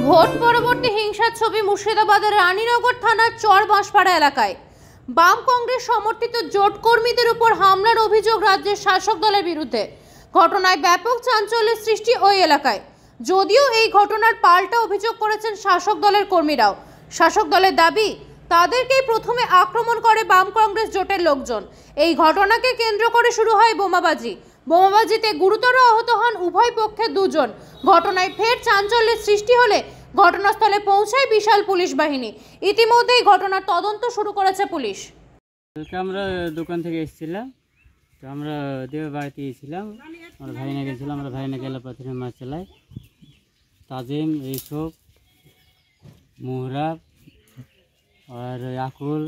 Vote পরবর্তী হিংসার ছবি মুর্শিদাবাদের রানীনগর থানার চরবাঁশপাড়া এলাকায়। বাম কংগ্রেস সমর্থিত জোট কর্মীদের উপর হামলার অভিযোগ রাজ্যের শাসক দলের বিরুদ্ধে। ঘটনায় ব্যাপক চাঞ্চল্যের সৃষ্টি ওই এলাকায়। যদিও এই ঘটনার পাল্টা অভিযোগ করেছেন শাসক দলের কর্মীরাও। শাসক দলের দাবি, তাদেরকেই প্রথমে আক্রমণ করে বাম কংগ্রেস জোটের লোকজন। এই ঘটনাকে কেন্দ্র করে শুরু হয় বোমাবাজিতে গুরুতর আহত হন উভয় পক্ষের দুজন। ঘটনায় ফের চাঞ্চল্যের সৃষ্টি হলে ঘটনাস্থলে পৌঁছায় বিশাল পুলিশ বাহিনী। ইতিমধ্যেই ঘটনার তদন্ত শুরু করেছে পুলিশ। আমরা দোকান থেকে এসেছিলাম, তো আমরা দেবের বাড়িতে গিয়েছিলাম, আমরা ভাইনা গেছিলাম। আমরা ভাইনা গেলে প্রথমে মাছ চালাই তাজিম, এইসব মোহরাব আর আকুল,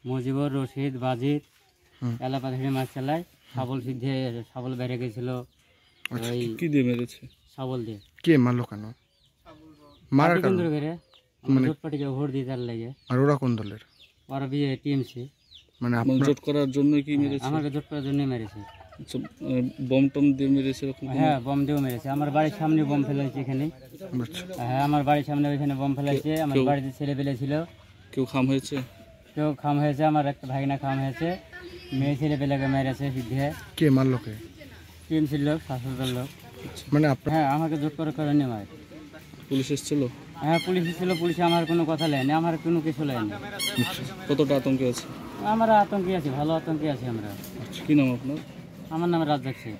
মজিবর, রশিদ, বাজিদ এলা পাথরে মাছ চালায়। শাবল সিদ্ধে শাবল বেড়ে গেছিল। কি দিয়ে মেরেছে? শাবল দিয়ে। কে মারলো কেন? মারা কেন্দ্র করে জোট পার্টিকে ভোট দিয়ে তার লাগে। আর ওরা কোন দলের? ওরা বিয়ে টিএমসি। মানে আপনার জোট করার জন্য কি মেরেছে? আমাকে জোট করার জন্য মেরেছে। বম টম দিয়ে মেরেছে এরকম? হ্যাঁ, বম দিয়েও মেরেছে। আমার বাড়ির সামনে বম ফেলেছে এখানে। হ্যাঁ, আমার বাড়ির সামনে ওইখানে বম ফেলেছে। আমার বাড়িতে ছেলে পেলে ছিল। কেউ খাম হয়েছে? কেউ খাম হয়েছে, আমার একটা ভাগনা খাম হয়েছে। মেয়ে ছেলে পেলেকে মেরেছে সিদ্ধে। কে মারলো? কে? টিএমসির লোক, শাসকের লোক। মানে হ্যাঁ, আমাকে জোট করে নিয়ে মারে। পুলিশ এসেছিল? হ্যাঁ, পুলিশ এসেছিল। পুলিশে আমার কোনো কথা লেয়নি, আমার কোনো কিছু লেয়নি। কতটা আতঙ্কে আছে? আমরা আতঙ্কে আছি, ভালো আতঙ্কে আছি আমরা। কি নাম আপনার? আমার নাম রাজ্জাক শেখ।